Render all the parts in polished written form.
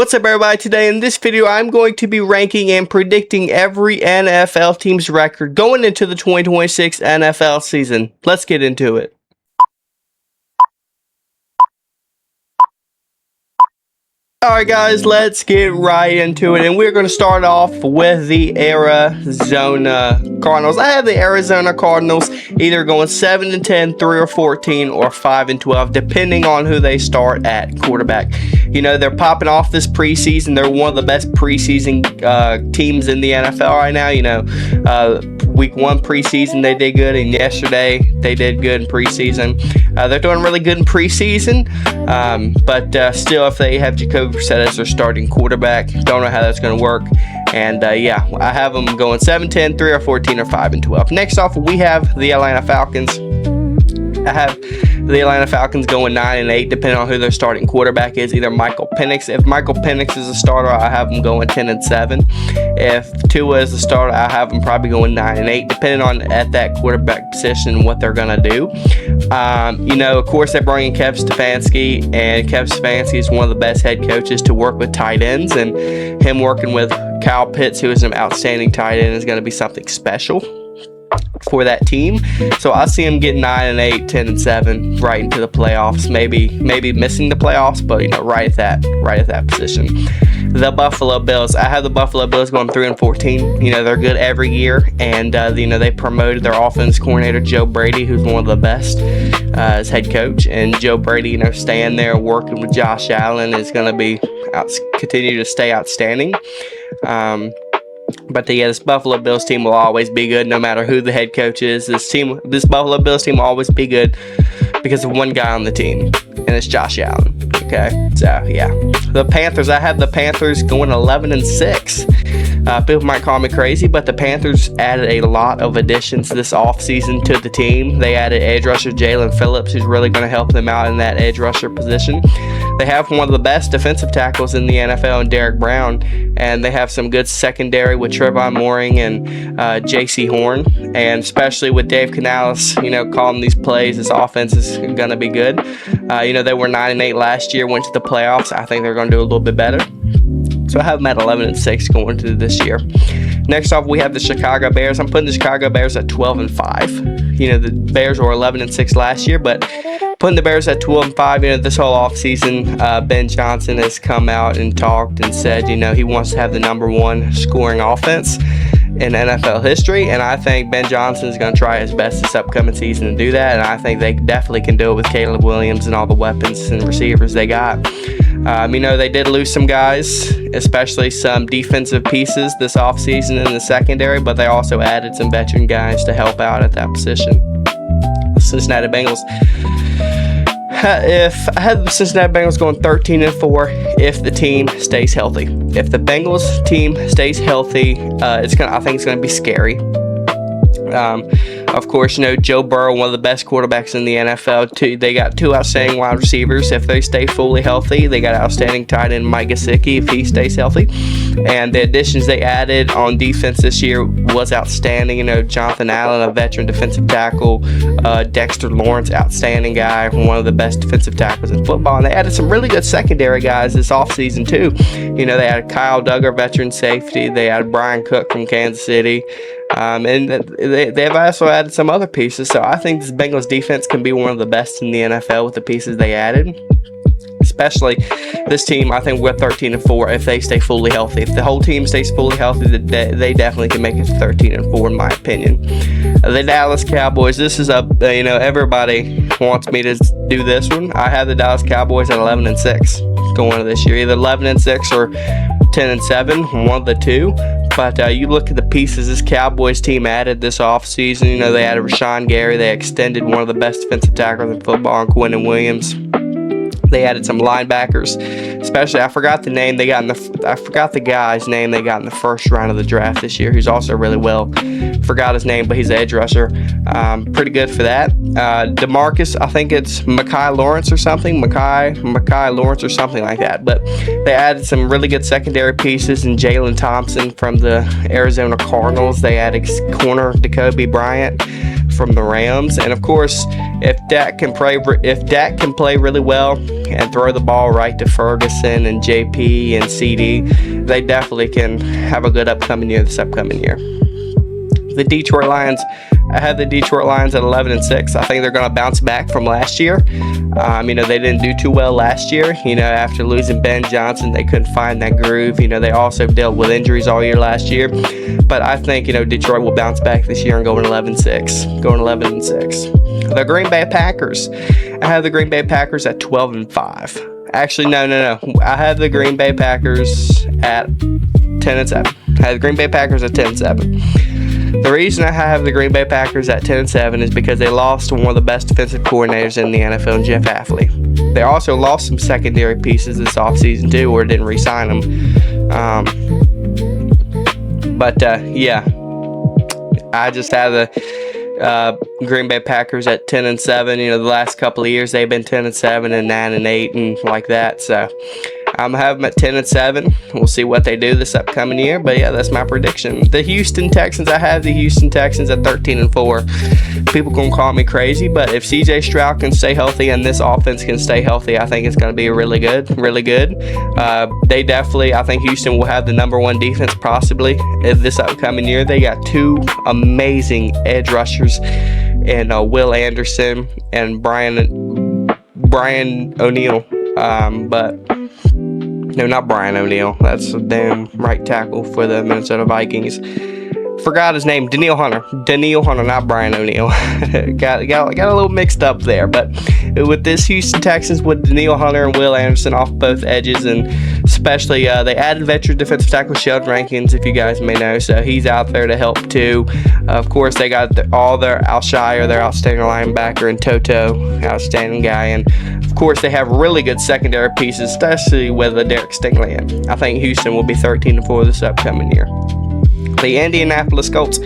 What's up, everybody? Today in this video I'm going to be ranking and predicting every NFL team's record going into the 2026 NFL season. Let's get into it. Alright guys, let's get right into it, and we're going to start off with the Arizona Cardinals. I have the Arizona Cardinals either going 7-10, 3-14, or 5-12, depending on who they start at quarterback. You know, they're popping off this preseason. They're one of the best preseason teams in the NFL right now. You know, week 1 preseason they did good, and yesterday they did good in preseason. They're doing really good in preseason, but still, if they have Jacoby Brissett as their starting quarterback, don't know how that's going to work. And yeah, I have them going 7-10, 3-14, or 5-12. Next off, we have the Atlanta Falcons. I have the Atlanta Falcons going 9-8, depending on who their starting quarterback is. Either Michael Penix. If Michael Penix is a starter, I have them going 10-7. If Tua is the starter, I have them probably going 9-8, depending on at that quarterback position what they're gonna do. You know, of course, they bring in Kevin Stefanski, and Kevin Stefanski is one of the best head coaches to work with tight ends, and him working with Kyle Pitts, who is an outstanding tight end, is going to be something special for that team. So I see them getting 9-8, 10-7, right into the playoffs. Maybe missing the playoffs, but you know, right at that position. The Buffalo Bills. I have the Buffalo Bills going 3-14. You know, they're good every year, and you know, they promoted their offense coordinator Joe Brady, who's one of the best as head coach. And Joe Brady, you know, staying there working with Josh Allen is going to be continue to stay outstanding. But yeah, this Buffalo Bills team will always be good no matter who the head coach is. This Buffalo Bills team will always be good because of one guy on the team, and it's Josh Allen. Okay, so yeah. The Panthers, I have the Panthers going 11-6. People might call me crazy, but the Panthers added a lot of additions this offseason to the team. They added edge rusher Jalen Phillips, who's really going to help them out in that edge rusher position. They have one of the best defensive tackles in the NFL in Derek Brown, and they have some good secondary with Trevon Moehrig and J.C. Horn, and especially with Dave Canales, you know, calling these plays. This offense is going to be good. You know, they were 9-8 last year, went to the playoffs. I think they're going to do a little bit better. So I have them at 11-6 going into this year. Next off, we have the Chicago Bears. I'm putting the Chicago Bears at 12-5. You know, the Bears were 11-6 last year, but putting the Bears at 12-5. You know, this whole offseason, Ben Johnson has come out and talked and said, you know, he wants to have the #1 scoring offense in NFL history, and I think Ben Johnson is going to try his best this upcoming season to do that, and I think they definitely can do it with Caleb Williams and all the weapons and receivers they got. You know, they did lose some guys, especially some defensive pieces this offseason in the secondary, but they also added some veteran guys to help out at that position. The Cincinnati Bengals. If I had the Cincinnati Bengals going 13-4, if the team stays healthy. If the Bengals team stays healthy, I think it's gonna be scary. Of course, you know, Joe Burrow, one of the best quarterbacks in the NFL. They got 2 outstanding wide receivers. If they stay fully healthy, they got outstanding tight end Mike Gesicki if he stays healthy. And the additions they added on defense this year was outstanding. You know, Jonathan Allen, a veteran defensive tackle. Dexter Lawrence, outstanding guy, one of the best defensive tackles in football. And they added some really good secondary guys this offseason too. You know, they added Kyle Duggar, veteran safety. They added Brian Cook from Kansas City. And they've also added some other pieces. So I think this Bengals defense can be one of the best in the NFL with the pieces they added. Especially this team, I think we're 13-4 if they stay fully healthy. If the whole team stays fully healthy, they definitely can make it 13-4 in my opinion. The Dallas Cowboys. This is you know, everybody wants me to do this one. I have the Dallas Cowboys at 11-6 going into this year, either 11-6 or 10-7, one of the two. But you look at the pieces this Cowboys team added this offseason. You know, they added Rashawn Gary. They extended one of the best defensive tackles in football, Quinnen Williams. They added some linebackers, especially I forgot the guy's name they got in the first round of the draft this year. Who's also really well. Forgot his name, but he's an edge rusher. Pretty good for that. DeMarcus, I think it's Mekhi Lawrence or something. Mekhi Lawrence or something like that. But they added some really good secondary pieces, and Jalen Thompson from the Arizona Cardinals. They added corner Jacoby Bryant from the Rams. And of course, if Dak can play really well and throw the ball right to Ferguson and JP and CD, they definitely can have a good this upcoming year. The Detroit Lions, I have the Detroit Lions at 11-6. I think they're going to bounce back from last year. They didn't do too well last year. After losing Ben Johnson, they couldn't find that groove. They also dealt with injuries all year last year. But I think, Detroit will bounce back this year and go 11-6. Going 11-6. The Green Bay Packers. I have the Green Bay Packers at 12-5. Actually, no. I have the Green Bay Packers at 10-7. I have the Green Bay Packers at 10-7. The reason I have the Green Bay Packers at 10-7 is because they lost one of the best defensive coordinators in the NFL, Jeff Hafley. They also lost some secondary pieces this offseason too, or didn't re-sign them. I just have the Green Bay Packers at 10-7. The last couple of years they've been 10-7 and 9-8 and like that. So I'm gonna have them at 10-7. We'll see what they do this upcoming year. But yeah, that's my prediction. The Houston Texans, I have the Houston Texans at 13-4. People gonna call me crazy, but if CJ Stroud can stay healthy and this offense can stay healthy, I think it's gonna be really good. I think Houston will have the #1 defense possibly this upcoming year. They got two amazing edge rushers and Will Anderson and Brian O'Neill. No, not Brian O'Neill. That's a damn right tackle for the Minnesota Vikings. Forgot his name. Danielle Hunter, not Brian O'Neill. got a little mixed up there. But with this Houston Texans, with Danielle Hunter and Will Anderson off both edges, and especially they added veteran defensive tackle Sheldon Rankins, if you guys may know, so he's out there to help too. Of course, they got all their Alshire, their outstanding linebacker, and Toto, outstanding guy, and of course they have really good secondary pieces, especially with Derek Stingley. I think Houston will be 13-4 this upcoming year. The Indianapolis Colts.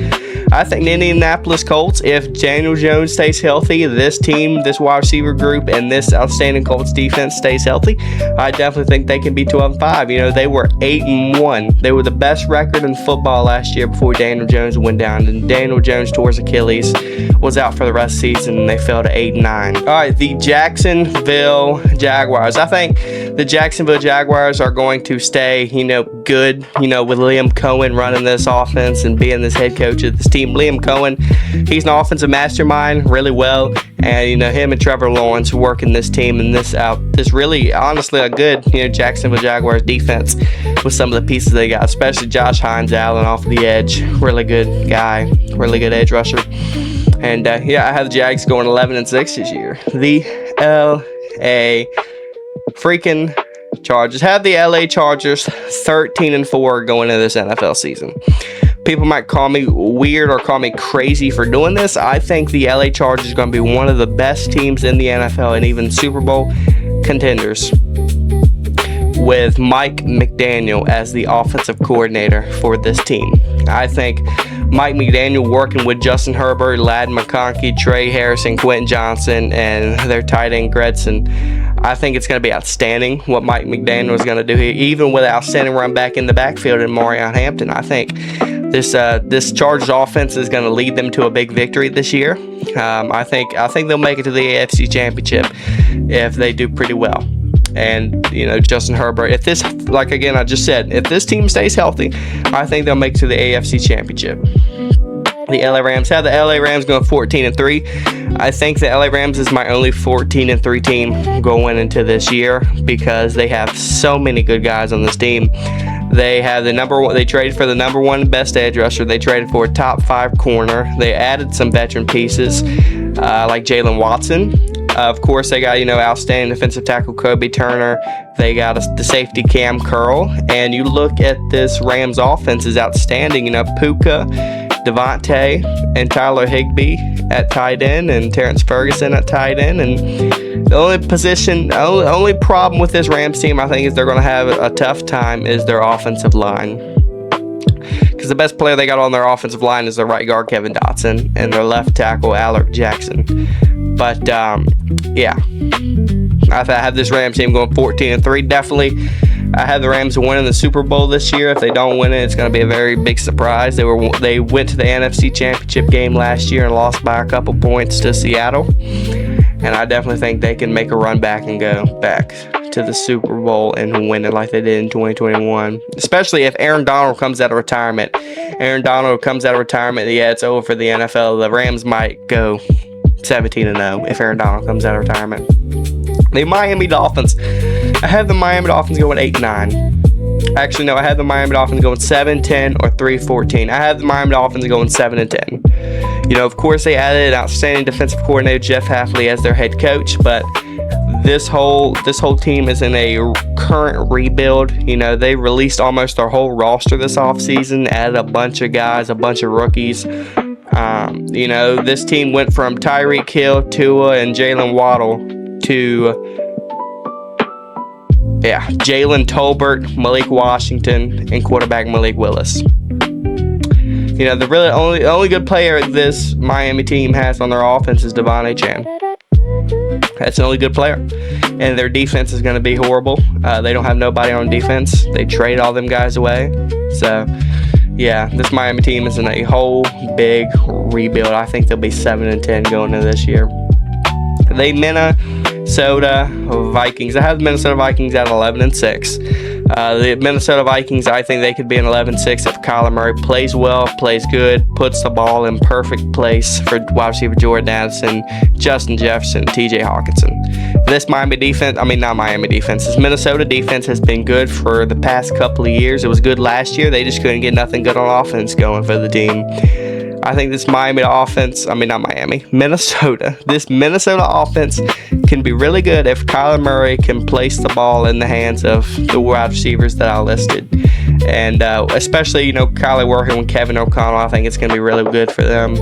I think the Indianapolis Colts, if Daniel Jones stays healthy, this team, this wide receiver group, and this outstanding Colts defense stays healthy, I definitely think they can be 12-5. They were 8-1. They were the best record in football last year before Daniel Jones went down. And Daniel Jones tore his Achilles, was out for the rest of the season, and they fell to 8-9. All right, the Jacksonville Jaguars. I think the Jacksonville Jaguars are going to stay, good, with Liam Cohen running this offense and being this head coach of this team. Liam Cohen, he's an offensive mastermind really well, and him and Trevor Lawrence working this team and this really honestly a good Jacksonville Jaguars defense with some of the pieces they got, especially Josh Hines Allen off the edge, really good guy, really good edge rusher. And I have the Jags going 11-6 this year. The LA freaking Chargers, have the LA Chargers 13-4 going into this NFL season. People might call me weird or call me crazy for doing this. I think the LA Chargers are going to be one of the best teams in the NFL and even Super Bowl contenders, with Mike McDaniel as the offensive coordinator for this team. I think Mike McDaniel working with Justin Herbert, Ladd McConkey, Trey Harrison, Quentin Johnson, and their tight end Gretson. I think it's going to be outstanding what Mike McDaniel is going to do here, even with outstanding run back in the backfield in Marion Hampton. I think this Chargers offense is going to lead them to a big victory this year. I think they'll make it to the AFC Championship if they do pretty well. And Justin Herbert, if this, like again I just said, if this team stays healthy, I think they'll make it to the AFC Championship. The LA Rams, have the LA Rams going 14-3. I think the LA Rams is my only 14-3 team going into this year because they have so many good guys on this team. They have they traded for the #1 best edge rusher. They traded for a top 5 corner. They added some veteran pieces like Jalen Watson. Of course, they got, outstanding defensive tackle Kobe Turner. They got the safety Cam Curl. And you look at this Rams offense is outstanding. Puka, Devontae, and Tyler Higbee at tight end, and Terrence Ferguson at tight end. And the only problem with this Rams team, I think, is they're going to have a tough time is their offensive line. Because the best player they got on their offensive line is their right guard, Kevin Dotson, and their left tackle, Alec Jackson. But, I have this Rams team going 14-3. Definitely, I have the Rams winning the Super Bowl this year. If they don't win it, it's going to be a very big surprise. They went to the NFC Championship game last year and lost by a couple points to Seattle. And I definitely think they can make a run back and go back to the Super Bowl and win it like they did in 2021. Especially if Aaron Donald comes out of retirement. Aaron Donald comes out of retirement, yeah, it's over for the NFL. The Rams might go 17-0 if Aaron Donald comes out of retirement. The Miami Dolphins. I have the Miami Dolphins going 8-9. Actually, no, I have the Miami Dolphins going 7-10 or 3-14. I have the Miami Dolphins going 7-10. You know, of course, they added an outstanding defensive coordinator, Jeff Hafley, as their head coach, but this whole team is in a current rebuild. You know, they released almost their whole roster this offseason, added a bunch of guys, a bunch of rookies. You know, this team went from Tyreek Hill, Tua, and Jalen Waddle to Jalen Tolbert, Malik Washington, and quarterback Malik Willis. You know, the really only good player this Miami team has on their offense is Devon Achane. That's the only good player. And their defense is going to be horrible. They don't have nobody on defense. They traded all them guys away. So, yeah, this Miami team is in a whole big rebuild. I think they'll be 7-10 going into this year. The Minnesota Vikings. I have the Minnesota Vikings at 11-6. The Minnesota Vikings, I think they could be an 11-6 if Kyler Murray plays well, plays good, puts the ball in perfect place for wide receiver Jordan Addison, Justin Jefferson, TJ Hawkinson. This this Minnesota defense has been good for the past couple of years. It was good last year. They just couldn't get nothing good on offense going for the team. I think this Minnesota. This Minnesota offense can be really good if Kyler Murray can place the ball in the hands of the wide receivers that I listed. And especially, you know, Kyler working with Kevin O'Connell, I think it's going to be really good for them.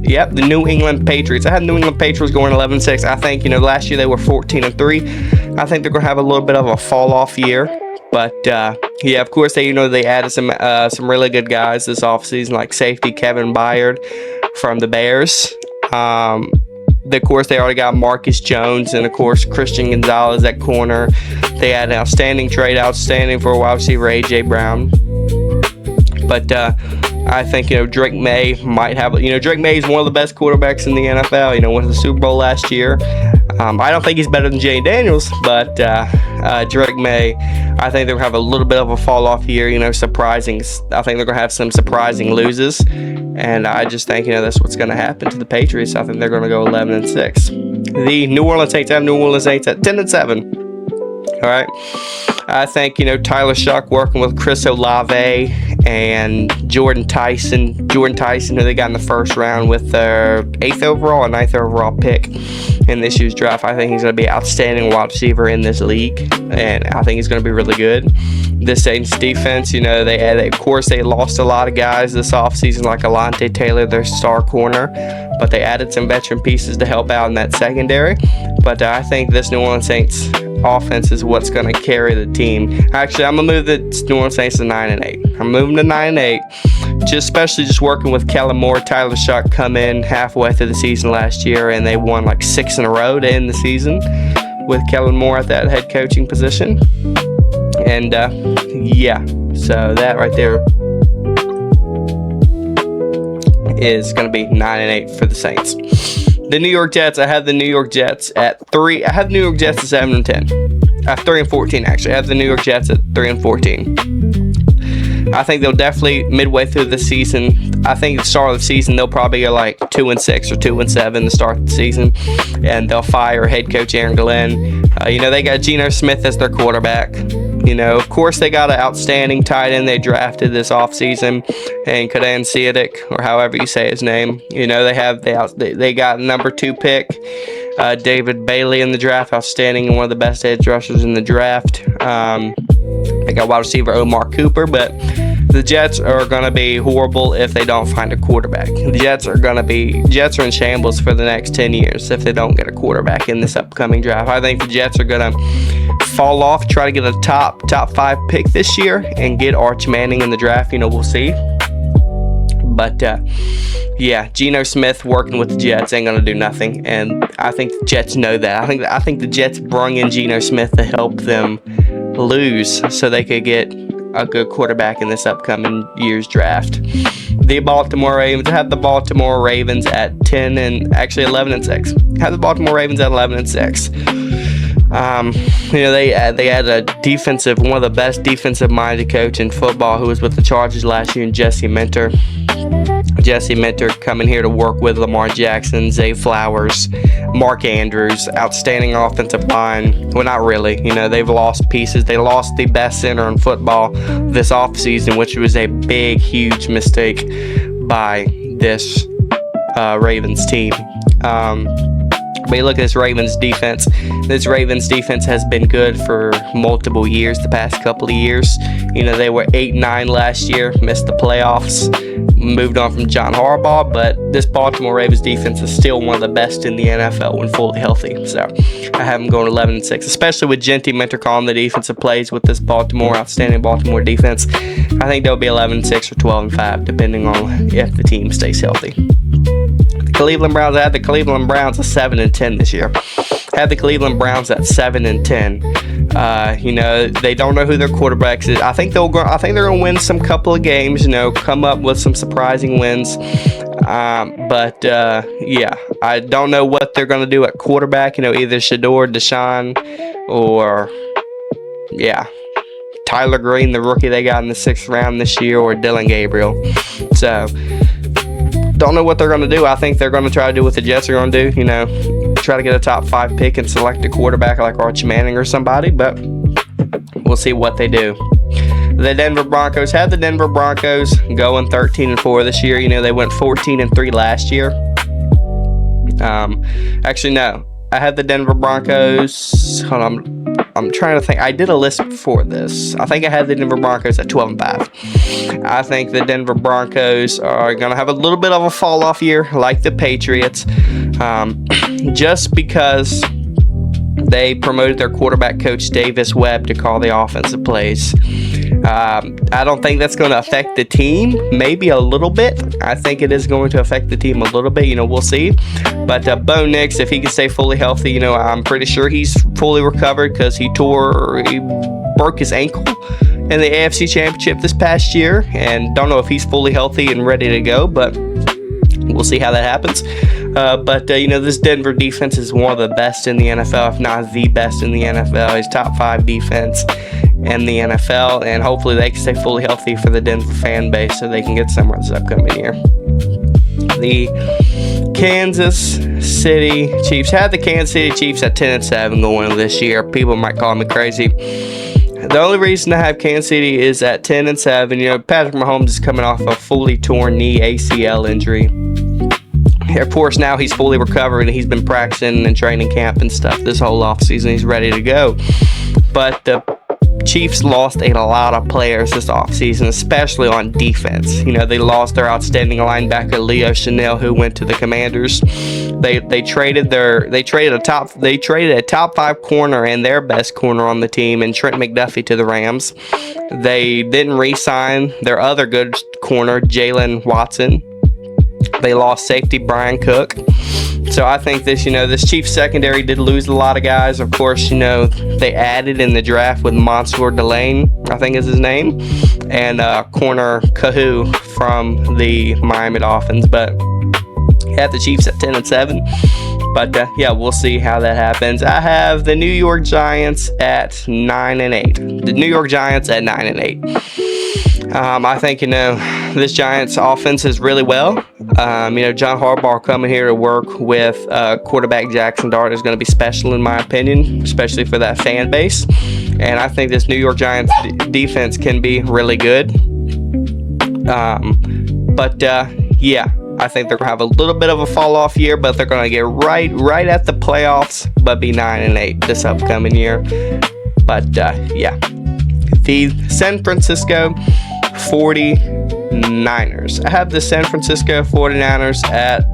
Yep, the New England Patriots. I had New England Patriots going 11-6. I think, you know, last year they were 14-3. I think they're going to have a little bit of a fall-off year. But, yeah, of course, they added some really good guys this offseason, like safety Kevin Byard from the Bears. Of course, they already got Marcus Jones and, of course, Christian Gonzalez at corner. They had an outstanding trade, for a wide receiver, A.J. Brown. But I think, you know, Drake May might have, you know, Drake May is one of the best quarterbacks in the NFL. You know, went to the Super Bowl last year. I don't think he's better than Jay Daniels, but Drake May, I think they're going to have a little bit of a fall-off year, you know, surprising. I think they're going to have some surprising loses, and I just think, you know, that's what's going to happen to the Patriots. I think they're going to go 11-6. The New Orleans Saints, I have New Orleans Saints at 10-7. All right. I think, you know, Tyler Shuck working with Chris Olave and Jordan Tyson, who they got in the first round with their 8th overall and 9th overall pick in this year's draft. I think he's going to be an outstanding wide receiver in this league, and I think he's going to be really good. This Saints defense, you know, they lost a lot of guys this offseason, like Alontae Taylor, their star corner, but they added some veteran pieces to help out in that secondary. But I think this New Orleans Saints offense is what's going to carry the team. Actually, I'm going to move the New Orleans Saints to 9-8. I'm moving to 9-8, especially working with Kellen Moore. Tyler Shuck come in halfway through the season last year, and they won like 6 in a row to end the season with Kellen Moore at that head coaching position. And yeah, so that right there is going to be 9-8 for the Saints. The New York Jets, I have the New York Jets at 3. I have the New York Jets at 7-10. 3-14 actually. I have the New York Jets at 3-14. I think they'll definitely midway through the season. I think at the start of the season they'll probably go like 2-6 or 2-7 to start the season, and they'll fire head coach Aaron Glenn. You know, they got Geno Smith as their quarterback. You know, of course, they got an outstanding tight end they drafted this offseason, and Kaden Siadic, or however you say his name. You know, they got number 2 pick, David Bailey in the draft, outstanding and one of the best edge rushers in the draft. They got wide receiver Omar Cooper, but the Jets are going to be horrible if they don't find a quarterback. The Jets are in shambles for the next 10 years if they don't get a quarterback in this upcoming draft. I think the Jets are going to fall off, try to get a top 5 pick this year and get Arch Manning in the draft. You know, we'll see. But yeah, Geno Smith working with the Jets ain't gonna do nothing, and I think the Jets know that. I think the Jets brung in Geno Smith to help them lose so they could get a good quarterback in this upcoming year's draft. The Baltimore Ravens have the Baltimore Ravens at 10 and actually 11 and 6. Have the Baltimore Ravens at 11 and 6. They had one of the best defensive-minded coach in football who was with the Chargers last year, in Jesse Minter. Jesse Minter coming here to work with Lamar Jackson, Zay Flowers, Mark Andrews, outstanding offensive line. Well, not really. They've lost pieces. They lost the best center in football this offseason, which was a big, huge mistake by this Ravens team. But you look at this Ravens defense. This Ravens defense has been good for multiple years, the past couple of years. They were 8-9 last year, missed the playoffs, moved on from John Harbaugh, but this Baltimore Ravens defense is still one of the best in the NFL when fully healthy. So I have them going 11 and 6, especially with Gentry Minter calling the defensive plays with this outstanding Baltimore defense. I think they'll be 11 and 6 or 12 and 5, depending on if the team stays healthy. Cleveland Browns. I had the Cleveland Browns at 7 and 10 this year. I had the Cleveland Browns at 7 and 10. They don't know who their quarterback is. I think they're going to win some couple of games. Come up with some surprising wins. But I don't know what they're going to do at quarterback. Either Shador, Deshaun, or Tyler Green, the rookie they got in the 6th round this year, or Dylan Gabriel. So don't know what they're going to do. I think they're going to try to do what the Jets are going to do, try to get a top 5 pick and select a quarterback like Archie Manning or somebody, but we'll see what they do. The Denver Broncos had the Denver Broncos going 13 and 4 this year. They went 14 and 3 last year. Actually, no. I had the Denver Broncos. Hold on. I'm trying to think. I did a list before this. I think I had the Denver Broncos at 12 and 5. I think the Denver Broncos are going to have a little bit of a fall off year like the Patriots, just because they promoted their quarterback coach Davis Webb to call the offensive plays. I don't think that's going to affect the team. Maybe a little bit. I think it is going to affect the team a little bit. We'll see. But Bo Nix, if he can stay fully healthy, I'm pretty sure he's fully recovered because he broke his ankle in the AFC Championship this past year, and don't know if he's fully healthy and ready to go, but we'll see how that happens. But this Denver defense is one of the best in the NFL, if not the best in the NFL. It's top 5 defense in the NFL, and hopefully they can stay fully healthy for the Denver fan base so they can get somewhere this upcoming year. The Kansas City Chiefs had the Kansas City Chiefs at 10 and 7 going into this year. People might call me crazy. The only reason I have Kansas City is at 10 and 7. Patrick Mahomes is coming off a fully torn knee ACL injury. Of course, now he's fully recovered and he's been practicing and training camp and stuff this whole offseason. He's ready to go. But the Chiefs lost a lot of players this offseason, especially on defense. They lost their outstanding linebacker Leo Chanel, who went to the Commanders. They traded a top 5 corner and their best corner on the team, and Trent McDuffie, to the Rams. They didn't re-sign their other good corner, Jalen Watson. They lost safety Brian Cook. So I think this Chiefs secondary did lose a lot of guys. Of course, they added in the draft with Mansour Delane, I think is his name, and corner Kahu from the Miami Dolphins. But had the Chiefs at 10 and 7. But we'll see how that happens. I have the New York Giants at 9 and 8. The New York Giants at 9 and 8. I think this Giants offense is really well. John Harbaugh coming here to work with quarterback Jackson Dart is going to be special in my opinion, especially for that fan base. And I think this New York Giants defense can be really good. I think they're going to have a little bit of a fall off year, but they're going to get right at the playoffs, but be 9 and 8 this upcoming year. But the San Francisco 49ers. I have the San Francisco 49ers at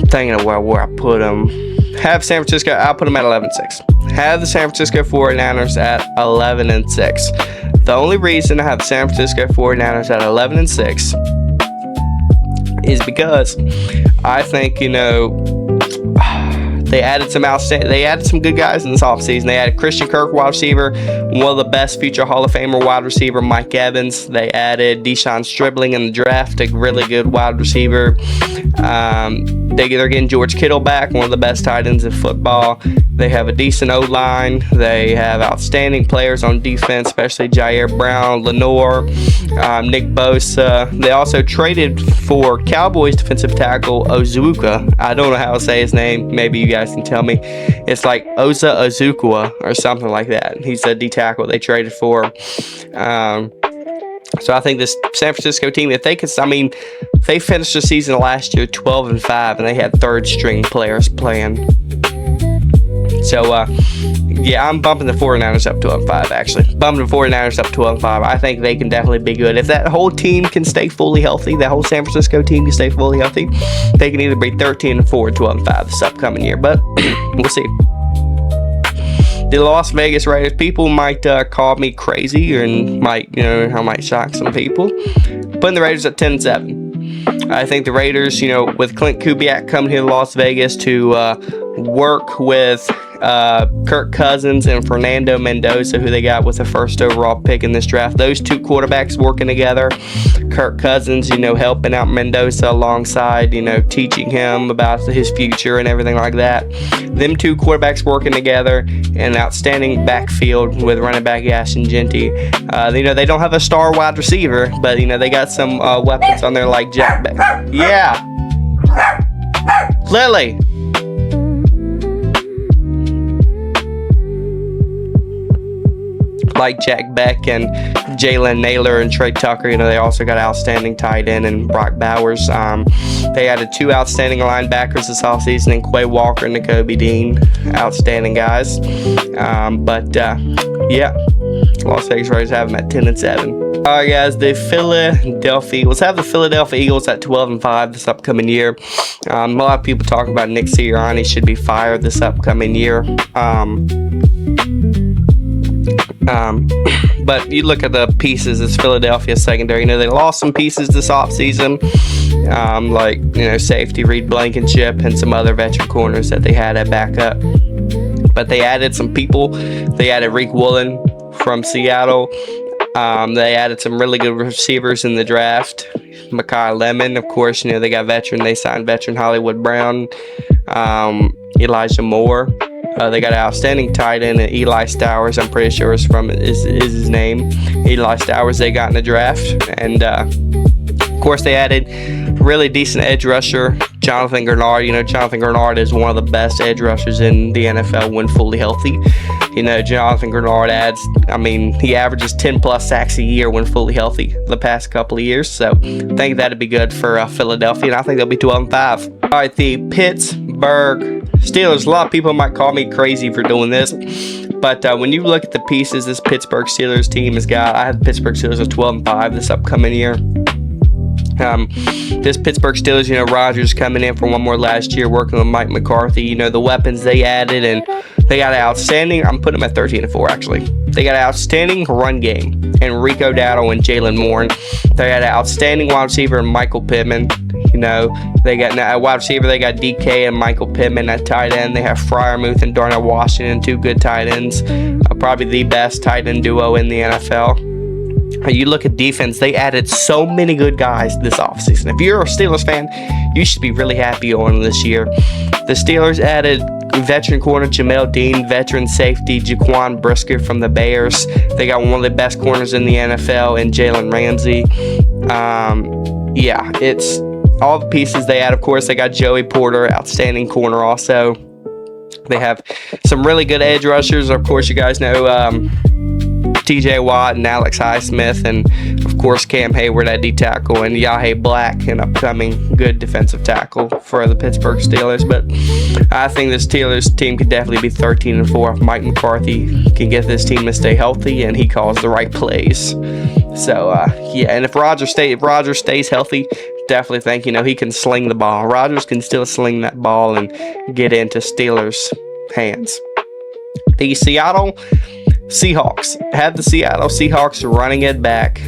thinking of where I put them. Have San Francisco, I'll put them at 11-6. have the San Francisco 49ers at 11-6. The only reason I have the San Francisco 49ers at 11-6 is because I think, they added some good guys in this offseason. They added Christian Kirk, wide receiver, one of the best future Hall of Famer wide receiver, Mike Evans. They added Deshaun Stribling in the draft, a really good wide receiver. They're getting George Kittle back, one of the best tight ends in football. They have a decent O-line. They have outstanding players on defense, especially Jair Brown, Lenore, Nick Bosa. They also traded for Cowboys defensive tackle Ozuka. I don't know how to say his name. Maybe you guys can tell me. It's like Osa Ozukwa or something like that. He's a D tackle they traded for. So I think this San Francisco team, if they could, they finished the season last year 12-5, and they had third string players playing. So, I'm bumping the 49ers up to 12-5, actually. Bumping the 49ers up to 12-5. I think they can definitely be good. If that whole team can stay fully healthy, that whole San Francisco team can stay fully healthy, they can either be 13-4 or 12-5 this upcoming year. But we'll see. The Las Vegas Raiders, people might call me crazy and I might shock some people. Putting the Raiders at 10-7. I think the Raiders, with Clint Kubiak coming here to Las Vegas to work with Kirk Cousins and Fernando Mendoza, who they got with the first overall pick in this draft. Those two quarterbacks working together. Kirk Cousins, helping out Mendoza alongside, teaching him about his future and everything like that. Them two quarterbacks working together in an outstanding backfield with running back Ashton Jeanty. They don't have a star wide receiver, but, they got some weapons on there like Jack Beck. Yeah. Lily. Like Jack Beck and Jalen Naylor and Trey Tucker. They also got outstanding tight end and Brock Bowers. They added two outstanding linebackers this offseason in Quay Walker and Nakobe Dean. Outstanding guys. Las Vegas Raiders have them at 10-7. All right, guys, the Philadelphia Eagles have the Philadelphia Eagles at 12-5 this upcoming year. A lot of people talking about Nick Sirianni should be fired this upcoming year. But you look at the pieces, it's Philadelphia secondary. They lost some pieces this offseason, safety Reed Blankenship and some other veteran corners that they had at backup. But they added some people. They added Reek Woolen from Seattle. They added some really good receivers in the draft. Mekhi Lemon, of course, they got veteran. They signed veteran Hollywood Brown, Elijah Moore. They got an outstanding tight end, Eli Stowers. I'm pretty sure is his name. Eli Stowers they got in the draft. And, of course, they added really decent edge rusher, Jonathan Grenard. Jonathan Grenard is one of the best edge rushers in the NFL when fully healthy. Jonathan Grenard he averages 10+ sacks a year when fully healthy the past couple of years. So I think that'd be good for Philadelphia, and I think they'll be 12-5. All right, the Pittsburgh Steelers. A lot of people might call me crazy for doing this, but when you look at the pieces this Pittsburgh Steelers team has got, I have the Pittsburgh Steelers at 12-5 this upcoming year. This Pittsburgh Steelers, Rodgers coming in for one more last year, working with Mike McCarthy. The weapons they added, and they got an outstanding. I'm putting them at 13-4 actually. They got an outstanding run game, and Rico Dowdle and Jalen Moore. They got an outstanding wide receiver, Michael Pittman. They got a wide receiver. They got DK and Michael Pittman at tight end. They have Freiermuth and Darnell Washington, two good tight ends. Probably the best tight end duo in the NFL. You look at defense, they added so many good guys this offseason. If you're a Steelers fan, you should be really happy on them this year. The Steelers added veteran corner Jamel Dean, veteran safety Jaquan Brisker from the Bears. They got one of the best corners in the NFL in Jalen Ramsey. It's all the pieces they add. Of course, they got Joey Porter, outstanding corner also. They have some really good edge rushers. Of course, you guys know TJ Watt and Alex Highsmith, and of course Cam Hayward at D tackle, and Yahya Black, an upcoming good defensive tackle for the Pittsburgh Steelers. But I think the Steelers team could definitely be 13-4 if Mike McCarthy can get this team to stay healthy and he calls the right plays. So and if Rodgers stays healthy, definitely think he can sling the ball. Rodgers can still sling that ball and get into Steelers' hands. The Seattle Seahawks. Have the Seattle Seahawks running it back.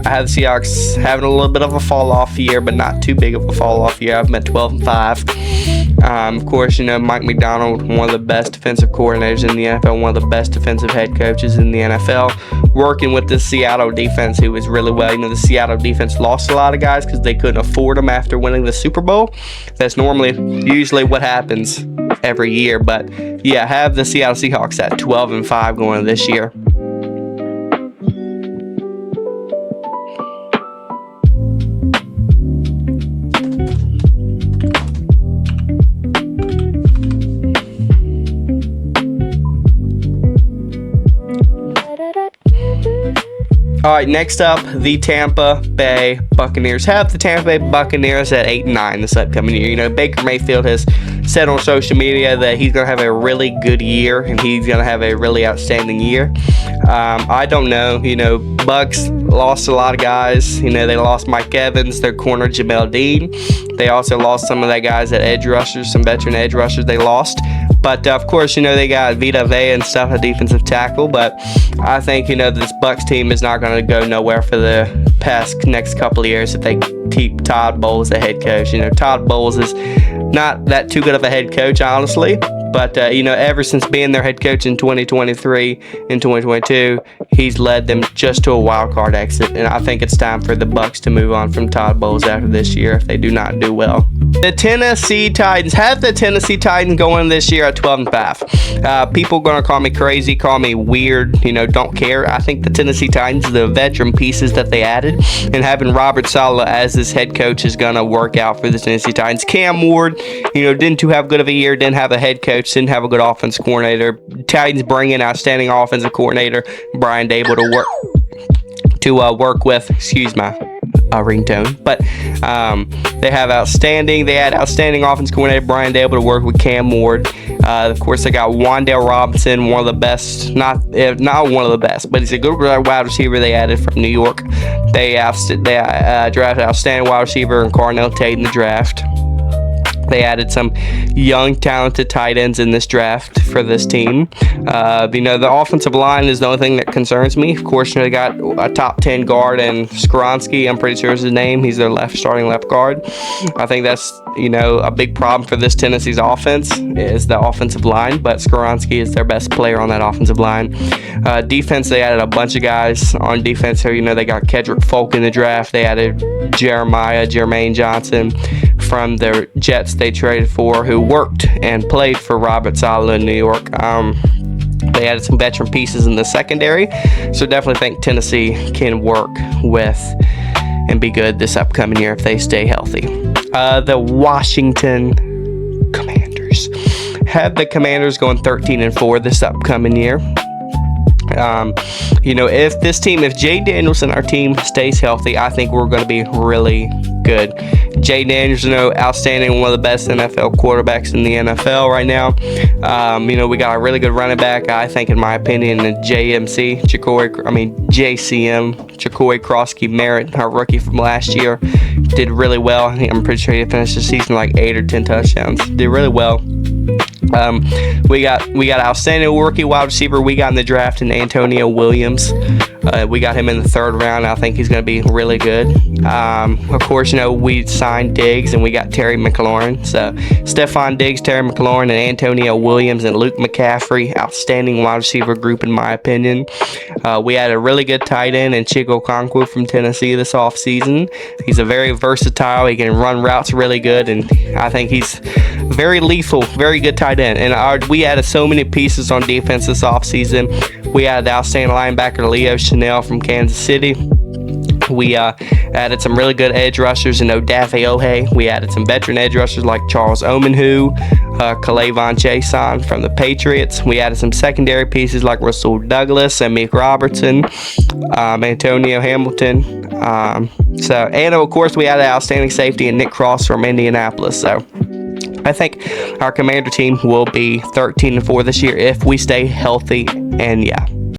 I have the Seahawks having a little bit of a fall off year, but not too big of a fall off year. I've been 12-5. Of course, Mike Macdonald, one of the best defensive coordinators in the NFL, one of the best defensive head coaches in the NFL, working with the Seattle defense, who was really well. The Seattle defense lost a lot of guys because they couldn't afford them after winning the Super Bowl. That's usually what happens every year. But yeah, have the Seattle Seahawks at 12-5 going into this year. All right, next up, the Tampa Bay Buccaneers. Have the Tampa Bay Buccaneers at 8-9 this upcoming year. Baker Mayfield has said on social media that he's going to have a really good year and he's going to have a really outstanding year. I don't know. Bucs lost a lot of guys. They lost Mike Evans, their corner Jamel Dean. They also lost some of their guys at edge rushers, some veteran edge rushers they lost. But, of course, they got Vita Vea and stuff, a defensive tackle. But I think, this Bucs team is not going to go nowhere for the next couple of years if they keep Todd Bowles the head coach. Todd Bowles is not that too good of a head coach, honestly. But, ever since being their head coach in 2023 and 2022, he's led them just to a wild card exit. And I think it's time for the Bucs to move on from Todd Bowles after this year if they do not do well. The Tennessee Titans. Have the Tennessee Titans going this year at 12-5. People are going to call me crazy, call me weird, don't care. I think the Tennessee Titans, the veteran pieces that they added, and having Robert Saleh as this head coach is going to work out for the Tennessee Titans. Cam Ward, didn't too have good of a year, didn't have a head coach, didn't have a good offensive coordinator. Titans bring in outstanding offensive coordinator Brian Dable to work with. Excuse my ringtone. But they had outstanding offense coordinator Brian Dable to work with Cam Ward. Of course, they got Wan'Dale Robinson, one of the best, not one of the best, but he's a good wide receiver they added from New York. They drafted outstanding wide receiver and Carnell Tate in the draft. They added some young, talented tight ends in this draft for this team. The offensive line is the only thing that concerns me. Of course, they got a top 10 guard and Skoronski, I'm pretty sure is his name. He's their starting left guard. I think that's, a big problem for this Tennessee's offense is the offensive line, but Skoronski is their best player on that offensive line. Defense, they added a bunch of guys on defense. So, they got Kedrick Folk in the draft. They added Jermaine Johnson from the Jets they traded for, who worked and played for Robert Saleh in New York. They added some veteran pieces in the secondary, so definitely think Tennessee can work with and be good this upcoming year if they stay healthy. The Washington Commanders. Have the Commanders going 13-4 this upcoming year. If Jay Danielson, our team, stays healthy, I think we're going to be really good. Jay Danielson, outstanding, one of the best NFL quarterbacks in the NFL right now. We got a really good running back, I think, in my opinion, JCM, Jacoy Krosky Merritt, our rookie from last year, did really well. I'm pretty sure he finished the season like 8 or 10 touchdowns. Did really well. We got outstanding rookie wide receiver we got in the draft in Antonio Williams. We got him in the 3rd round. I think he's going to be really good. Of course, we signed Diggs and we got Terry McLaurin. So Stephon Diggs, Terry McLaurin, and Antonio Williams and Luke McCaffrey. Outstanding wide receiver group in my opinion. We had a really good tight end in Chig Okonkwo from Tennessee this offseason. He's a very versatile. He can run routes really good, and I think he's very lethal, very good tight end. And we added so many pieces on defense this offseason. We added the outstanding linebacker Leo Chanel from Kansas City. We added some really good edge rushers in Odafe Ohe. We added some veteran edge rushers like Charles Omenihu, Kalavon Chason from the Patriots. We added some secondary pieces like Russell Douglas and Meek Robertson, Antonio Hamilton. And of course, we added outstanding safety and Nick Cross from Indianapolis. So I think our Commander team will be 13-4 this year if we stay healthy. And yeah.